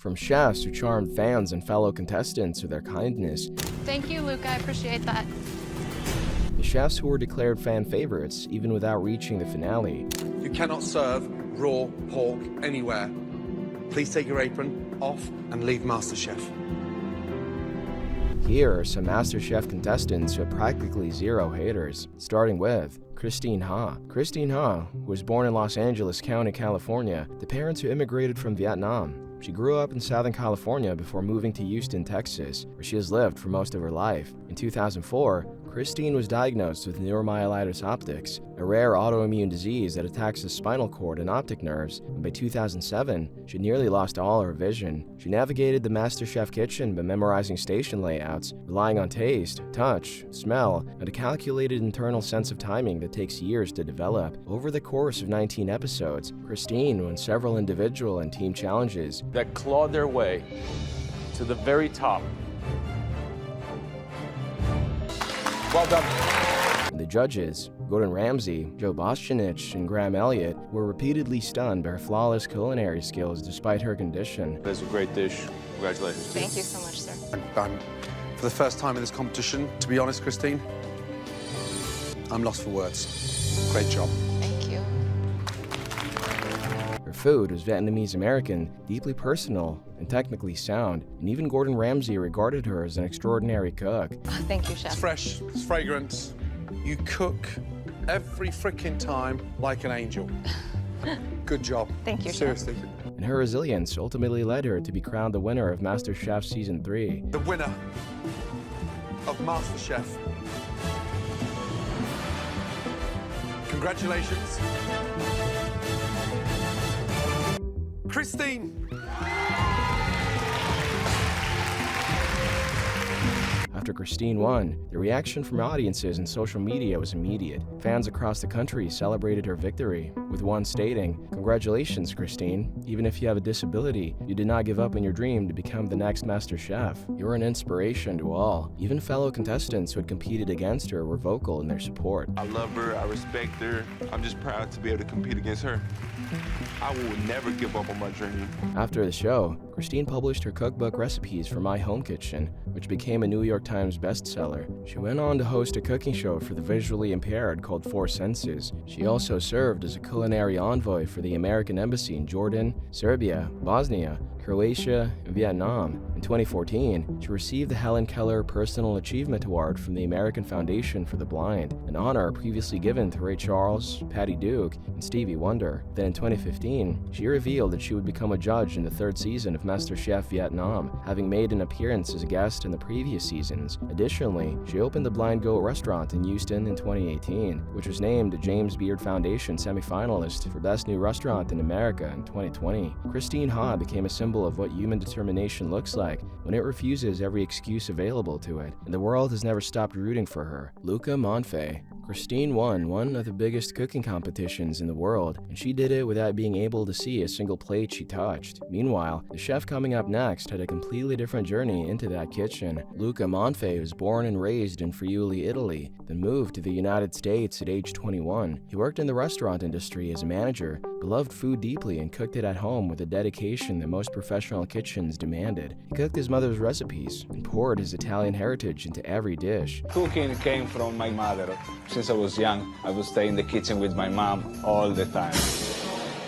from chefs who charmed fans and fellow contestants with their kindness. Thank you, Luca. I appreciate that. The chefs who were declared fan favorites even without reaching the finale. You cannot serve raw pork anywhere. Please take your apron off and leave MasterChef. Here are some MasterChef contestants who have practically zero haters, starting with Christine Ha. Christine Ha was born in Los Angeles County, California, to parents who immigrated from Vietnam. She grew up in Southern California before moving to Houston, Texas, where she has lived for most of her life. In 2004, Christine was diagnosed with neuromyelitis optics, a rare autoimmune disease that attacks the spinal cord and optic nerves, and by 2007, she nearly lost all her vision. She navigated the MasterChef kitchen by memorizing station layouts, relying on taste, touch, smell, and a calculated internal sense of timing that takes years to develop. Over the course of 19 episodes, Christine won several individual and team challenges that clawed their way to the very top. Well done. And the judges, Gordon Ramsay, Joe Boschanich, and Graham Elliott, were repeatedly stunned by her flawless culinary skills despite her condition. That's a great dish. Congratulations. Thank you so much, sir. For the first time in this competition, to be honest, Christine, I'm lost for words. Great job. Thank you. Her food was Vietnamese-American, deeply personal, and technically sound, and even Gordon Ramsay regarded her as an extraordinary cook. Oh, thank you, Chef. It's fresh, it's fragrant. You cook every freaking time like an angel. Good job. Thank you, Chef. Seriously. And her resilience ultimately led her to be crowned the winner of MasterChef Season 3. The winner of MasterChef. Congratulations. Christine. After Christine won, the reaction from audiences and social media was immediate. Fans across the country celebrated her victory, with one stating, "Congratulations, Christine. Even if you have a disability, you did not give up on your dream to become the next Master Chef. You're an inspiration to all." Even fellow contestants who had competed against her were vocal in their support. I love her, I respect her. I'm just proud to be able to compete against her. I will never give up on my journey. After the show, Christine published her cookbook recipes for My Home Kitchen, which became a New York Times bestseller. She went on to host a cooking show for the visually impaired called Four Senses. She also served as a culinary envoy for the American Embassy in Jordan, Serbia, Bosnia, Croatia, and Vietnam. In 2014, she received the Helen Keller Personal Achievement Award from the American Foundation for the Blind, an honor previously given to Ray Charles, Patty Duke, and Stevie Wonder. Then in 2015, she revealed that she would become a judge in the third season of MasterChef Vietnam, having made an appearance as a guest in the previous seasons. Additionally, she opened the Blind Goat restaurant in Houston in 2018, which was named a James Beard Foundation semifinalist for Best New Restaurant in America in 2020. Christine Ha became a symbol of what human determination looks like when it refuses every excuse available to it, and the world has never stopped rooting for her. Luca Manfe. Christine won one of the biggest cooking competitions in the world, and she did it without being able to see a single plate she touched. Meanwhile, the chef coming up next had a completely different journey into that kitchen. Luca Manfe was born and raised in Friuli, Italy, then moved to the United States at age 21. He worked in the restaurant industry as a manager, but loved food deeply and cooked it at home with a dedication that most professional kitchens demanded. He cooked his mother's recipes and poured his Italian heritage into every dish. Cooking came from my mother. Since I was young, I would stay in the kitchen with my mom all the time.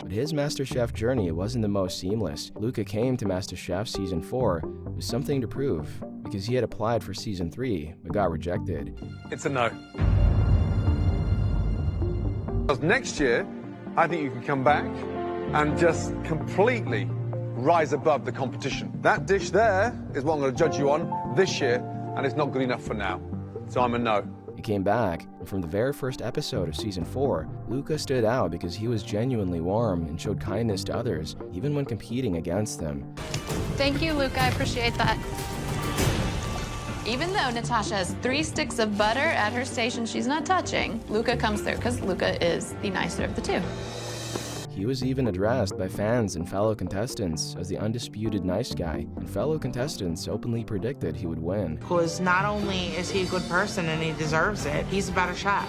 But his MasterChef journey wasn't the most seamless. Luca came to MasterChef Season 4 with something to prove, because he had applied for Season 3 but got rejected. It's a no. Because next year, I think you can come back and just completely rise above the competition. That dish there is what I'm going to judge you on this year, and it's not good enough for now. So I'm a no. He came back, and from the very first episode of Season 4, Luca stood out because he was genuinely warm and showed kindness to others, even when competing against them. Thank you, Luca. I appreciate that. Even though Natasha has 3 sticks of butter at her station she's not touching, Luca comes through because Luca is the nicer of the two. He was even addressed by fans and fellow contestants as the undisputed nice guy, and fellow contestants openly predicted he would win. Because not only is he a good person and he deserves it, he's a better chef.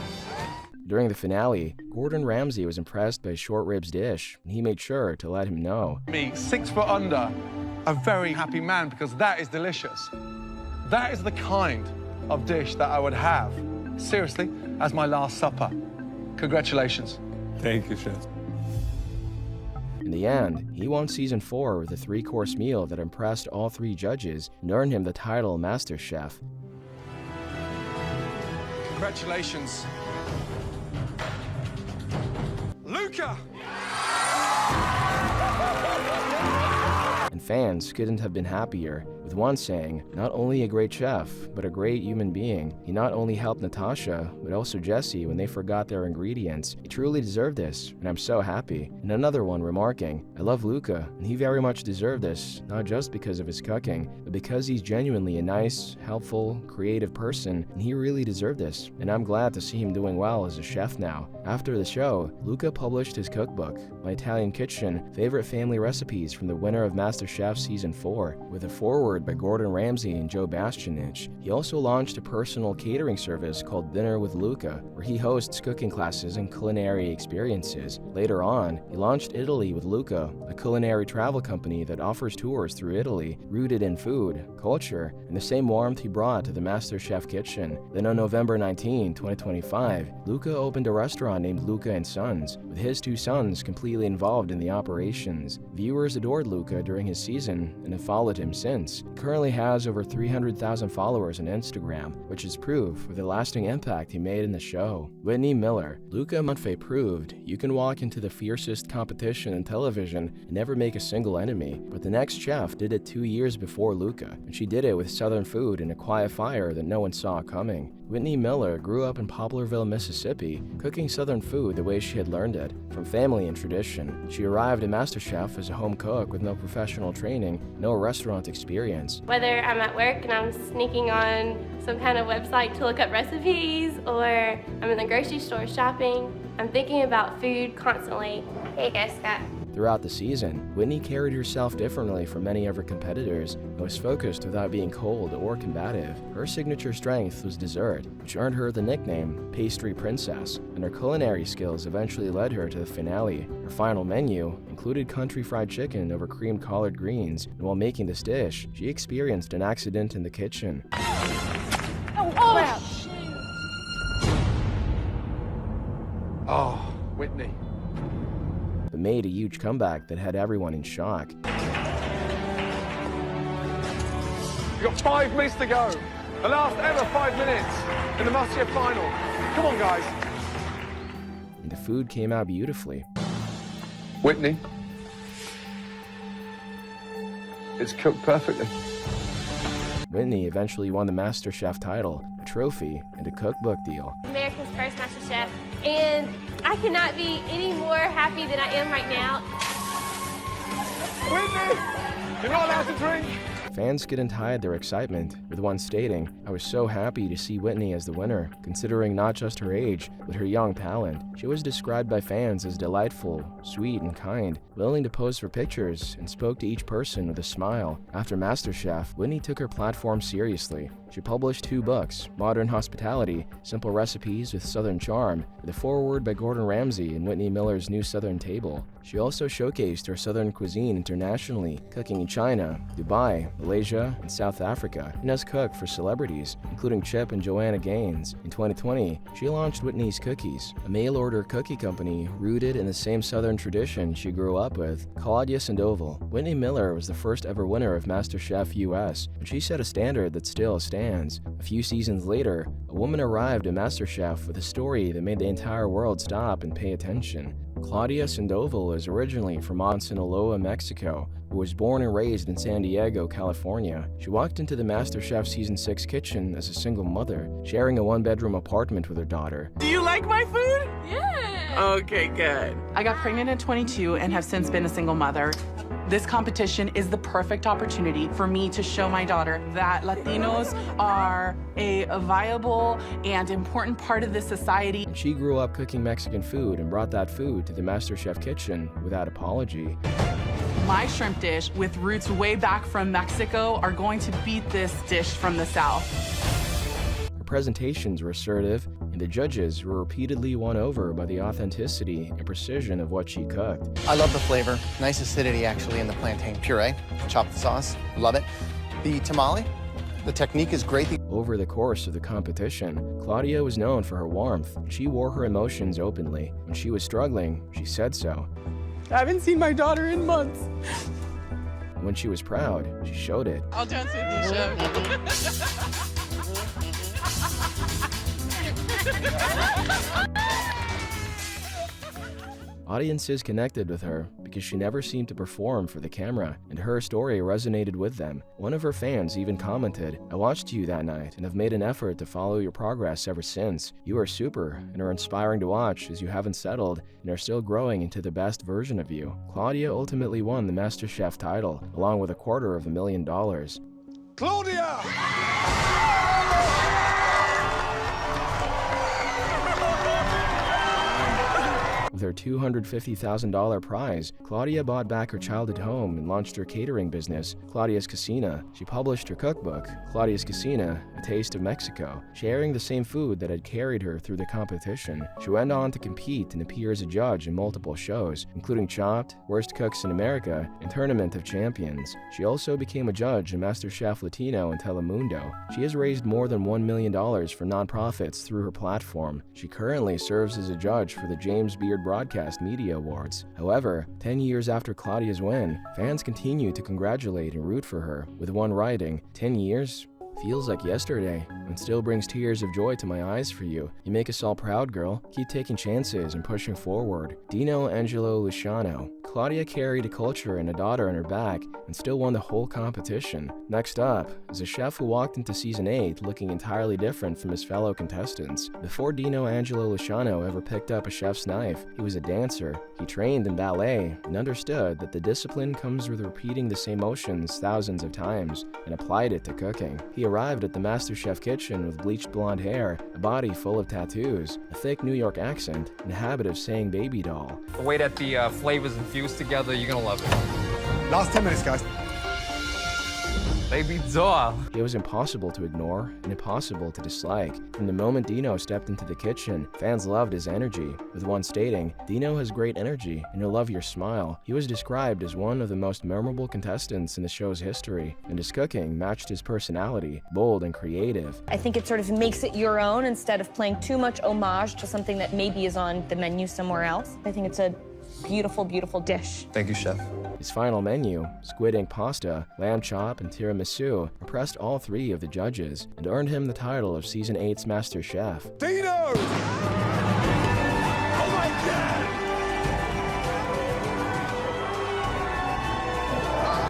During the finale, Gordon Ramsay was impressed by Short Rib's dish, and he made sure to let him know. Me, 6 foot under, a very happy man, because that is delicious. That is the kind of dish that I would have, seriously, as my last supper. Congratulations. Thank you, Chef. In the end, he won season 4 with a 3-course meal that impressed all 3 judges and earned him the title Master Chef. Congratulations. Luca! And fans couldn't have been happier, with one saying, not only a great chef, but a great human being. He not only helped Natasha, but also Jesse when they forgot their ingredients. He truly deserved this, and I'm so happy. And another one remarking, I love Luca, and he very much deserved this, not just because of his cooking, but because he's genuinely a nice, helpful, creative person, and he really deserved this. And I'm glad to see him doing well as a chef now. After the show, Luca published his cookbook, My Italian Kitchen, Favorite Family Recipes from the winner of MasterChef Season 4, with a foreword by Gordon Ramsay and Joe Bastianich. He also launched a personal catering service called Dinner with Luca, where he hosts cooking classes and culinary experiences. Later on, he launched Italy with Luca, a culinary travel company that offers tours through Italy, rooted in food, culture, and the same warmth he brought to the MasterChef kitchen. Then on November 19, 2025, Luca opened a restaurant named Luca & Sons, with his 2 sons completely involved in the operations. Viewers adored Luca during his season and have followed him since. He currently has over 300,000 followers on Instagram, which is proof of the lasting impact he made in the show. Whitney Miller. Luca Manfe proved you can walk into the fiercest competition in television and never make a single enemy, but the next chef did it 2 years before Luca, and she did it with Southern food and a quiet fire that no one saw coming. Whitney Miller grew up in Poplarville, Mississippi, cooking Southern food the way she had learned it, from family and tradition. She arrived at MasterChef as a home cook with no professional training, no restaurant experience. Whether I'm at work and I'm sneaking on some kind of website to look up recipes, or I'm in the grocery store shopping, I'm thinking about food constantly. Hey guys, Scott. Throughout the season, Whitney carried herself differently from many of her competitors and was focused without being cold or combative. Her signature strength was dessert, which earned her the nickname Pastry Princess, and her culinary skills eventually led her to the finale. Her final menu included country fried chicken over creamed collard greens, and while making this dish, she experienced an accident in the kitchen. Oh, Whitney. But made a huge comeback that had everyone in shock. You've got 5 minutes to go. The last ever 5 minutes in the Masterchef final. Come on, guys. And the food came out beautifully. Whitney. It's cooked perfectly. Whitney eventually won the MasterChef title, a trophy, and a cookbook deal. America's first MasterChef, and I cannot be any more happy than I am right now. Whitney, you're not allowed to drink. Fans couldn't hide their excitement, with one stating, I was so happy to see Whitney as the winner, considering not just her age, but her young talent. She was described by fans as delightful, sweet, and kind, willing to pose for pictures, and spoke to each person with a smile. After MasterChef, Whitney took her platform seriously. She published 2 books, Modern Hospitality, Simple Recipes with Southern Charm, with a foreword by Gordon Ramsay and Whitney Miller's New Southern Table. She also showcased her Southern cuisine internationally, cooking in China, Dubai, Malaysia, and South Africa, and has cooked for celebrities, including Chip and Joanna Gaines. In 2020, she launched Whitney's Cookies, a mail-order cookie company rooted in the same Southern tradition she grew up with. Claudia Sandoval. Whitney Miller was the first ever winner of MasterChef US, and she set a standard that still stands. A few seasons later, a woman arrived at MasterChef with a story that made the entire world stop and pay attention. Claudia Sandoval is originally from Sinaloa, Mexico, but was born and raised in San Diego, California. She walked into the MasterChef Season 6 kitchen as a single mother, sharing a 1-bedroom apartment with her daughter. Do you like my food? Yeah. Okay, good. I got pregnant at 22 and have since been a single mother. This competition is the perfect opportunity for me to show my daughter that Latinos are a viable and important part of this society. And she grew up cooking Mexican food and brought that food to the MasterChef kitchen without apology. My shrimp dish, with roots way back from Mexico, are going to beat this dish from the South. Her presentations were assertive, and the judges were repeatedly won over by the authenticity and precision of what she cooked. I love the flavor. Nice acidity, actually, in the plantain puree. Chopped sauce. Love it. The tamale, the technique is great. Over the course of the competition, Claudia was known for her warmth. She wore her emotions openly. When she was struggling, she said so. I haven't seen my daughter in months. And when she was proud, she showed it. I'll dance with you, Chef. Audiences connected with her because she never seemed to perform for the camera, and her story resonated with them. One of her fans even commented, "I watched you that night and have made an effort to follow your progress ever since. You are super and are inspiring to watch as you haven't settled and are still growing into the best version of you." Claudia ultimately won the Masterchef title, along with $250,000. Claudia! With her $250,000 prize, Claudia bought back her childhood home and launched her catering business, Claudia's Cocina. She published her cookbook, Claudia's Cocina, A Taste of Mexico, sharing the same food that had carried her through the competition. She went on to compete and appear as a judge in multiple shows, including Chopped, Worst Cooks in America, and Tournament of Champions. She also became a judge in MasterChef Latino and Telemundo. She has raised more than $1 million for nonprofits through her platform. She currently serves as a judge for the James Beard Broadcast Media Awards. However, 10 years after Claudia's win, fans continue to congratulate and root for her, with one writing, "10 years? Feels like yesterday, and still brings tears of joy to my eyes for you. You make us all proud, girl. Keep taking chances and pushing forward." Dino Angelo Luciano. Claudia carried a culture and a daughter on her back and still won the whole competition. Next up is a chef who walked into season 8 looking entirely different from his fellow contestants. Before Dino Angelo Luciano ever picked up a chef's knife, he was a dancer. He trained in ballet and understood that the discipline comes with repeating the same motions thousands of times and applied it to cooking. He arrived at the MasterChef kitchen with bleached blonde hair, a body full of tattoos, a thick New York accent, and a habit of saying baby doll. The way that the flavors infuse together, you're gonna love it. Last 10 minutes, guys. Baby doll. It was impossible to ignore and impossible to dislike. From the moment Dino stepped into the kitchen, fans loved his energy, with one stating, "Dino has great energy, and he'll love your smile." He was described as one of the most memorable contestants in the show's history, and his cooking matched his personality, bold and creative. I think it sort of makes it your own instead of playing too much homage to something that maybe is on the menu somewhere else. I think it's a beautiful, beautiful dish. Thank you, chef. His final menu, squid ink pasta, lamb chop, and tiramisu, impressed all 3 of the judges and earned him the title of Season 8's Master Chef. Dino! Oh my God!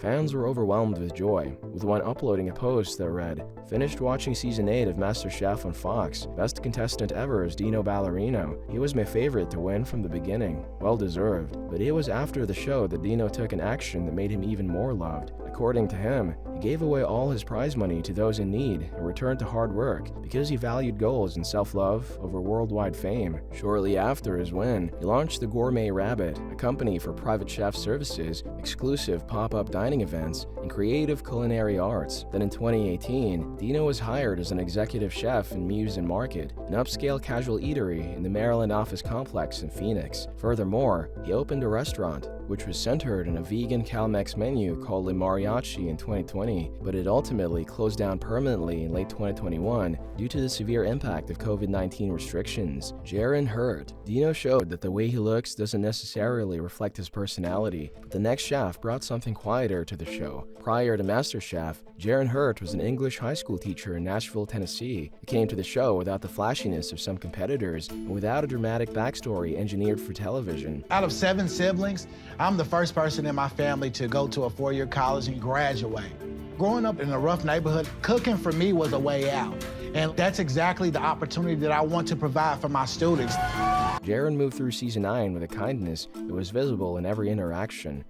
Fans were overwhelmed with joy, with one uploading a post that read, "Finished watching Season 8 of MasterChef on Fox. Best contestant ever is Dino Ballerino. He was my favorite to win from the beginning. Well deserved." But it was after the show that Dino took an action that made him even more loved. According to him, he gave away all his prize money to those in need and returned to hard work because he valued goals and self-love over worldwide fame. Shortly after his win, he launched the Gourmet Rabbit, a company for private chef services, exclusive pop-up dining events, and creative culinary arts. Then in 2018, Dino was hired as an executive chef in Muse and Market, an upscale casual eatery in the Maryland office complex in Phoenix. Furthermore, he opened a restaurant, which was centered on a vegan Cal-Mex menu called Le Mariachi in 2020, but it ultimately closed down permanently in late 2021 due to the severe impact of COVID-19 restrictions. Gerron Hurt. Dino showed that the way he looks doesn't necessarily reflect his personality, but the next chef brought something quieter to the show. Prior to MasterChef, Gerron Hurt was an English high school teacher in Nashville, Tennessee. He came to the show without the flashiness of some competitors and without a dramatic backstory engineered for television. Out of 7 siblings, I'm the first person in my family to go to a 4-year college and graduate. Growing up in a rough neighborhood, cooking for me was a way out. And that's exactly the opportunity that I want to provide for my students. Gerron moved through Season 9 with a kindness that was visible in every interaction.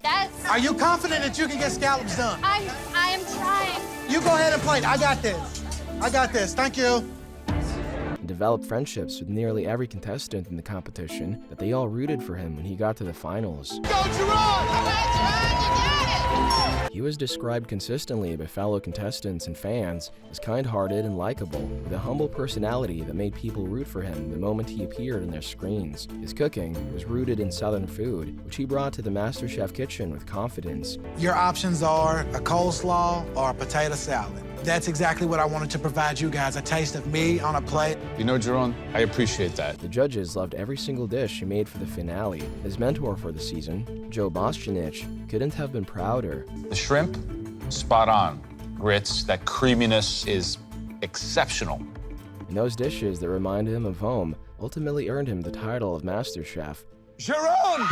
Are you confident that you can get scallops done? I am trying. You go ahead and plate. I got this. I got this. Thank you. And developed friendships with nearly every contestant in the competition that they all rooted for him when he got to the finals. Go, Gerron! Come on, Gerron, you got it! He was described consistently by fellow contestants and fans as kind-hearted and likable, with a humble personality that made people root for him the moment he appeared on their screens. His cooking was rooted in Southern food, which he brought to the Masterchef kitchen with confidence. Your options are a coleslaw or a potato salad. That's exactly what I wanted to provide you guys, a taste of me on a plate. You know, Gerron, I appreciate that. The judges loved every single dish he made for the finale. His mentor for the season, Joe Boschanich, couldn't have been prouder. The shrimp, spot on. Grits, that creaminess is exceptional. And those dishes that reminded him of home ultimately earned him the title of Master Chef. Gerron!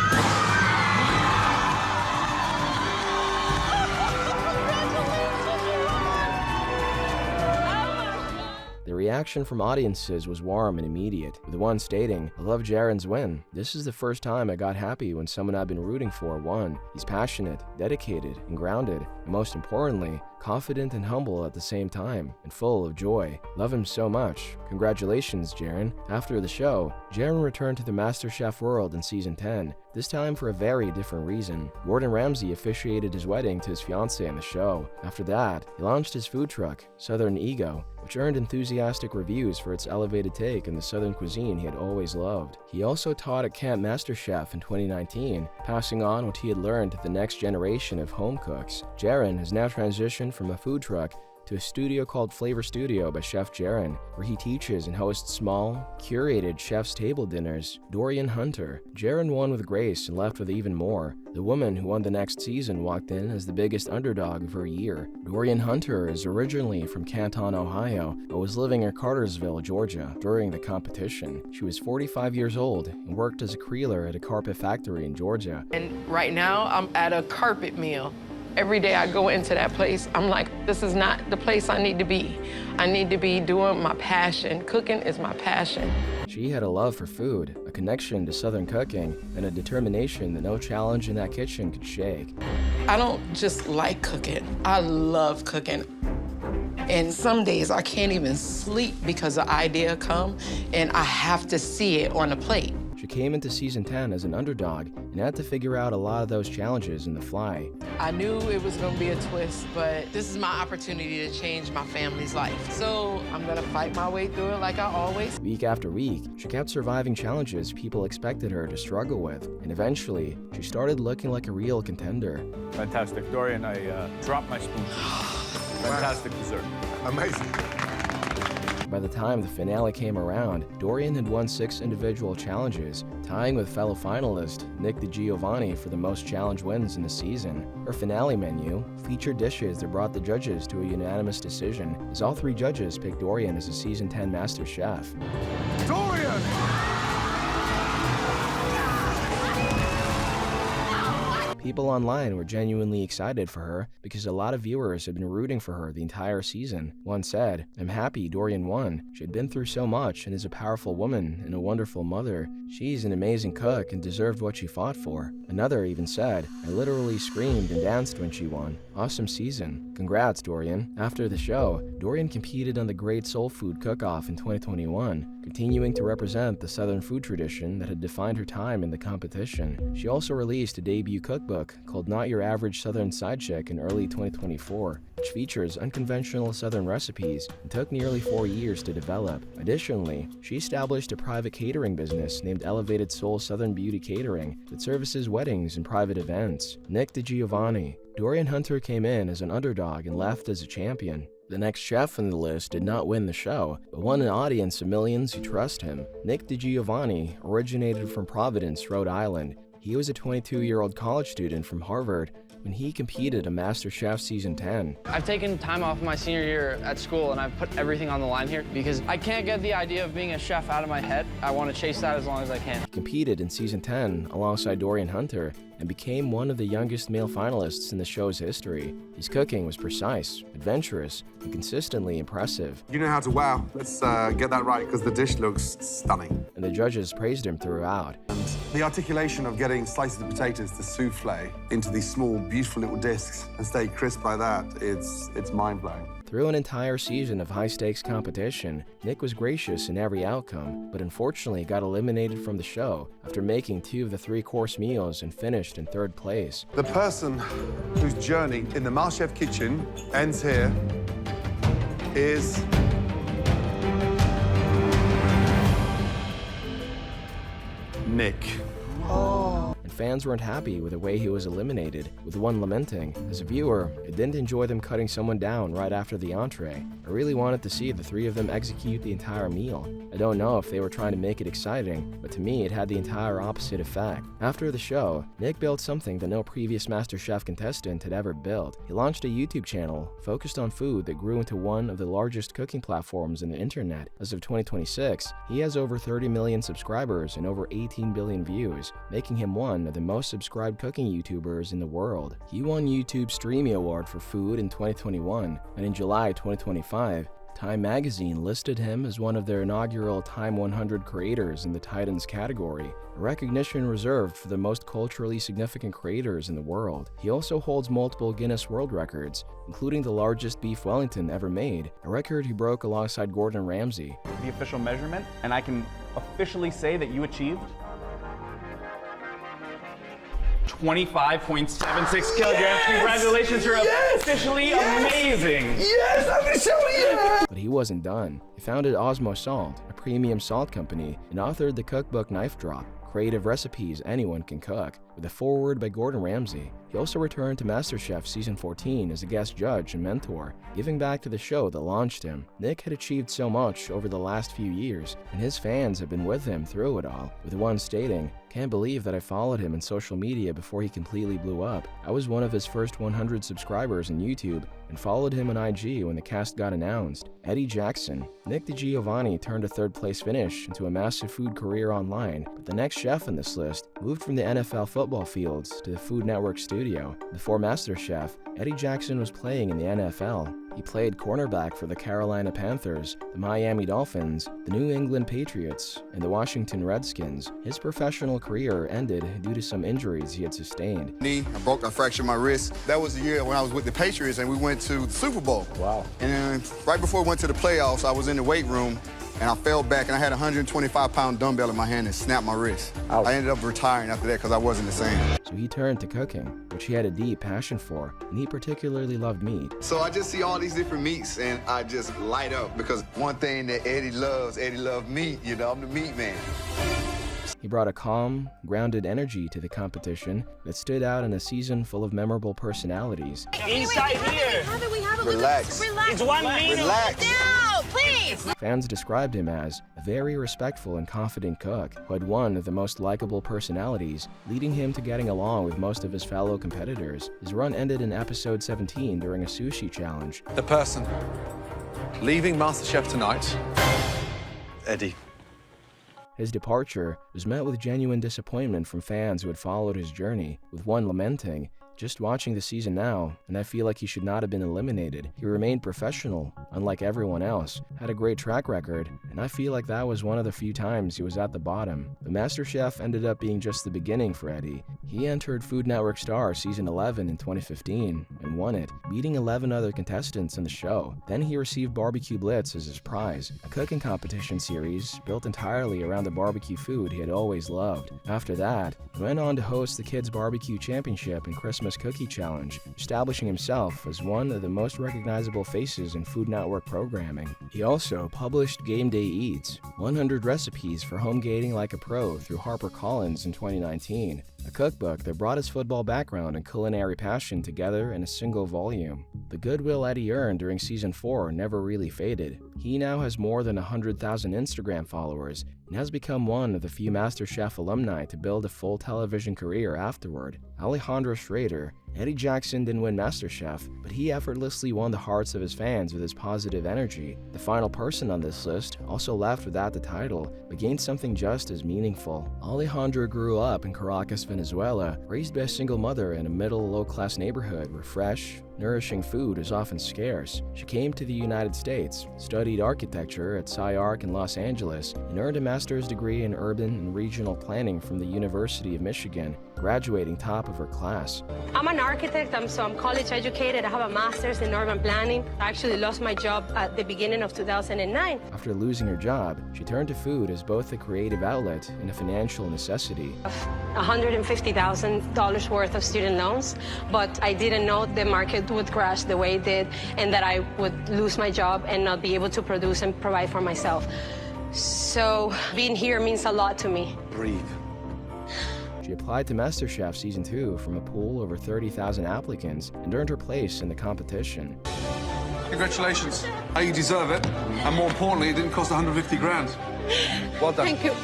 The reaction from audiences was warm and immediate, with one stating, "I love Gerron's win. This is the first time I got happy when someone I've been rooting for won. He's passionate, dedicated, and grounded, and most importantly, confident and humble at the same time, and full of joy. Love him so much. Congratulations, Gerron." After the show, Gerron returned to the MasterChef world in Season 10, this time for a very different reason. Gordon Ramsay officiated his wedding to his fiancée on the show. After that, he launched his food truck, Southern Ego, which earned enthusiastic reviews for its elevated take on the Southern cuisine he had always loved. He also taught at Camp MasterChef in 2019, passing on what he had learned to the next generation of home cooks. Gerron has now transitioned from a food truck to a studio called Flavor Studio by Chef Gerron, where he teaches and hosts small, curated chef's table dinners. Dorian Hunter. Gerron won with grace and left with even more. The woman who won the next season walked in as the biggest underdog of her year. Dorian Hunter is originally from Canton, Ohio, but was living in Cartersville, Georgia during the competition. She was 45 years old and worked as a creeler at a carpet factory in Georgia. And right now, I'm at a carpet mill. Every day I go into that place, I'm like, this is not the place I need to be. I need to be doing my passion. Cooking is my passion. She had a love for food, a connection to Southern cooking, and a determination that no challenge in that kitchen could shake. I don't just like cooking, I love cooking. And some days I can't even sleep because the idea comes and I have to see it on a plate. She came into Season 10 as an underdog and had to figure out a lot of those challenges in the fly. I knew it was gonna be a twist, but this is my opportunity to change my family's life. So I'm gonna fight my way through it like I always. Week after week, she kept surviving challenges people expected her to struggle with, and eventually, she started looking like a real contender. Fantastic. Dorian, I dropped my spoon. Fantastic dessert. Amazing. By the time the finale came around, Dorian had won 6 individual challenges, tying with fellow finalist Nick DiGiovanni for the most challenge wins in the season. Her finale menu featured dishes that brought the judges to a unanimous decision, as all 3 judges picked Dorian as a Season 10 Master Chef. Dorian! People online were genuinely excited for her because a lot of viewers had been rooting for her the entire season. One said, "I'm happy Dorian won. She had been through so much and is a powerful woman and a wonderful mother. She's an amazing cook and deserved what she fought for." Another even said, "I literally screamed and danced when she won. Awesome season. Congrats, Dorian." After the show, Dorian competed on the Great Soul Food Cook-Off in 2021, continuing to represent the Southern food tradition that had defined her time in the competition. She also released a debut cookbook called Not Your Average Southern Side Chick in early 2024, which features unconventional Southern recipes and took nearly 4 years to develop. Additionally, she established a private catering business named Elevated Soul Southern Beauty Catering that services weddings and private events. Nick DiGiovanni. Dorian Hunter came in as an underdog and left as a champion. The next chef on the list did not win the show, but won an audience of millions who trust him. Nick DiGiovanni originated from Providence, Rhode Island. He was a 22-year-old college student from Harvard when he competed on MasterChef Season 10. I've taken time off my senior year at school and I've put everything on the line here because I can't get the idea of being a chef out of my head. I want to chase that as long as I can. He competed in Season 10 alongside Dorian Hunter and became one of the youngest male finalists in the show's history. His cooking was precise, adventurous, and consistently impressive. You know how to wow. Let's get that right because the dish looks stunning. And the judges praised him throughout. And The articulation of getting slices of potatoes, the souffle, into these small, beautiful little discs and stay crisp by that, it's mind-blowing. Through an entire season of high-stakes competition, Nick was gracious in every outcome, but unfortunately got eliminated from the show after making 2 of the 3-course meals and finished in 3rd place. The person whose journey in the Masterchef kitchen ends here is... Nick. And fans weren't happy with the way he was eliminated, with one lamenting, "As a viewer, I didn't enjoy them cutting someone down right after the entree. I really wanted to see the 3 of them execute the entire meal. I don't know if they were trying to make it exciting, but to me it had the entire opposite effect." After the show, Nick built something that no previous MasterChef contestant had ever built. He launched a YouTube channel focused on food that grew into one of the largest cooking platforms in the internet. As of 2026, he has over 30 million subscribers and over 18 billion views, making him one of the most subscribed cooking YouTubers in the world. He won YouTube's Streamy Award for food in 2021, and in July 2025, Time magazine listed him as one of their inaugural Time 100 creators in the Titans category, a recognition reserved for the most culturally significant creators in the world. He also holds multiple Guinness World Records, including the largest beef Wellington ever made, a record he broke alongside Gordon Ramsay. The official measurement, and I can officially say that you achieved 25.76 kilograms. Congratulations, you're officially amazing. Yes, officially, But he wasn't done. He founded Osmo Salt, a premium salt company, and authored the cookbook Knife Drop, creative recipes anyone can cook, with a foreword by Gordon Ramsay. He also returned to MasterChef Season 14 as a guest judge and mentor, giving back to the show that launched him. Nick had achieved so much over the last few years, and his fans have been with him through it all, with one stating, "Can't believe that I followed him on social media before he completely blew up. I was one of his first 100 subscribers on YouTube and followed him on IG when the cast got announced." Eddie Jackson. Nick DiGiovanni turned a 3rd place finish into a massive food career online, but the next chef on this list moved from the NFL football fields to the Food Network studio. Before MasterChef, Eddie Jackson was playing in the NFL. He played cornerback for the Carolina Panthers, the Miami Dolphins, the New England Patriots, and the Washington Redskins. His professional career ended due to some injuries he had sustained. I fractured my wrist. That was the year when I was with the Patriots and we went to the Super Bowl. Wow. And then right before we went to the playoffs, I was in the weight room and I fell back and I had a 125-pound dumbbell in my hand and snapped my wrist. Ouch. I ended up retiring after that because I wasn't the same. So he turned to cooking, which he had a deep passion for, and he particularly loved meat. So I just see all these different meats and I just light up because one thing that Eddie loves meat, you know, I'm the meat man. He brought a calm, grounded energy to the competition that stood out in a season full of memorable personalities. Inside here. Relax. It's 1 minute. Relax. No, please. Fans described him as a very respectful and confident cook who had one of the most likable personalities, leading him to getting along with most of his fellow competitors. His run ended in episode 17 during a sushi challenge. The person leaving MasterChef tonight, Eddie. His departure was met with genuine disappointment from fans who had followed his journey, with one lamenting, "Just watching the season now, and I feel like he should not have been eliminated. He remained professional, unlike everyone else, had a great track record, and I feel like that was one of the few times he was at the bottom." But MasterChef ended up being just the beginning for Eddie. He entered Food Network Star Season 11 in 2015 and won it, beating 11 other contestants in the show. Then he received Barbecue Blitz as his prize, a cooking competition series built entirely around the barbecue food he had always loved. After that, he went on to host the Kids Barbecue Championship and Christmas Cookie Challenge, establishing himself as one of the most recognizable faces in Food Network programming. He also published Game Day Eats, 100 recipes for home gating like a pro through HarperCollins in 2019, a cookbook that brought his football background and culinary passion together in a single volume. The goodwill Eddie earned during Season 4 never really faded. He now has more than 100,000 Instagram followers and has become one of the few MasterChef alumni to build a full television career afterward. Alejandra Schrader, Eddie Jackson didn't win MasterChef, but he effortlessly won the hearts of his fans with his positive energy. The final person on this list also left without the title, but gained something just as meaningful. Alejandra grew up in Caracas, Venezuela, raised by a single mother in a middle-low-class neighborhood where fresh, nourishing food is often scarce. She came to the United States, studied architecture at SciArc in Los Angeles, and earned a master's degree in urban and regional planning from the University of Michigan, graduating top of her class. I'm an architect, so I'm college educated. I have a master's in urban planning. I actually lost my job at the beginning of 2009. After losing her job, she turned to food as both a creative outlet and a financial necessity. $150,000 worth of student loans, but I didn't know the market would crash the way it did and that I would lose my job and not be able to produce and provide for myself. So being here means a lot to me. Breathe. She applied to MasterChef Season 2 from a pool of over 30,000 applicants and earned her place in the competition. Congratulations. You deserve it. And more importantly, it didn't cost 150 grand. Well done. Thank you.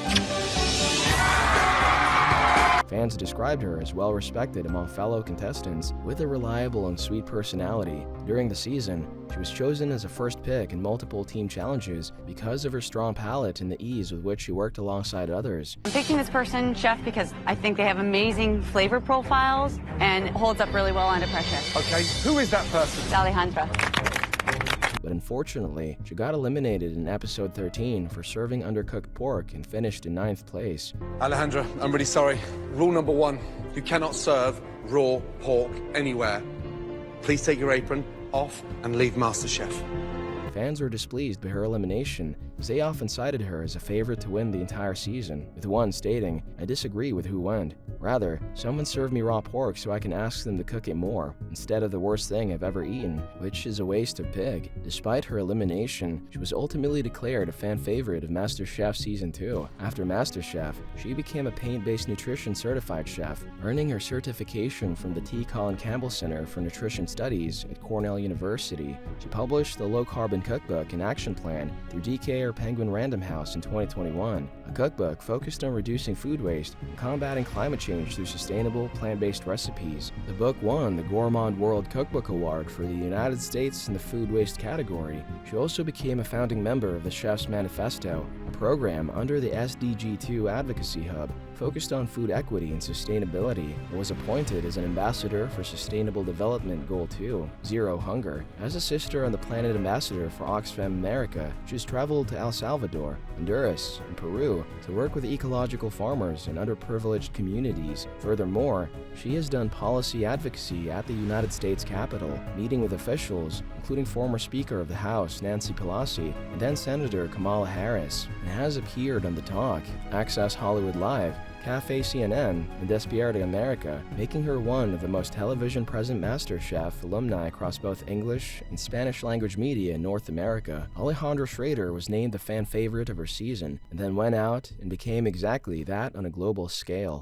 Fans described her as well-respected among fellow contestants with a reliable and sweet personality. During the season, she was chosen as a first pick in multiple team challenges because of her strong palate and the ease with which she worked alongside others. I'm picking this person, Chef, because I think they have amazing flavor profiles and holds up really well under pressure. Okay, who is that person? It's Alejandra. But unfortunately, she got eliminated in episode 13 for serving undercooked pork and finished in 9th place. Alejandra, I'm really sorry. Rule number 1, you cannot serve raw pork anywhere. Please take your apron off and leave MasterChef. Fans were displeased by her elimination, as they often cited her as a favorite to win the entire season, with one stating, "I disagree with who won. Rather, someone served me raw pork so I can ask them to cook it more, instead of the worst thing I've ever eaten, which is a waste of pig." Despite her elimination, she was ultimately declared a fan favorite of MasterChef Season 2. After MasterChef, she became a paint-based nutrition certified chef, earning her certification from the T. Colin Campbell Center for Nutrition Studies at Cornell University. She published the Low Carbon Cookbook and Action Plan through DK or Penguin Random House in 2021, a cookbook focused on reducing food waste and combating climate change through sustainable, plant-based recipes. The book won the Gourmand World Cookbook Award for the United States in the food waste category. She also became a founding member of the Chef's Manifesto, a program under the SDG2 Advocacy Hub focused on food equity and sustainability, and was appointed as an ambassador for Sustainable Development Goal 2, Zero Hunger. As a sister on the Planet Ambassador for Oxfam America, she has traveled to El Salvador, Honduras, and Peru to work with ecological farmers and underprivileged communities. Furthermore, she has done policy advocacy at the United States Capitol, meeting with officials, including former Speaker of the House Nancy Pelosi and then Senator Kamala Harris, and has appeared on The Talk, Access Hollywood Live, Cafe CNN, and Despierta America, making her one of the most television-present MasterChef alumni across both English and Spanish-language media in North America. Alejandra Schrader was named the fan favorite of her season, and then went out and became exactly that on a global scale.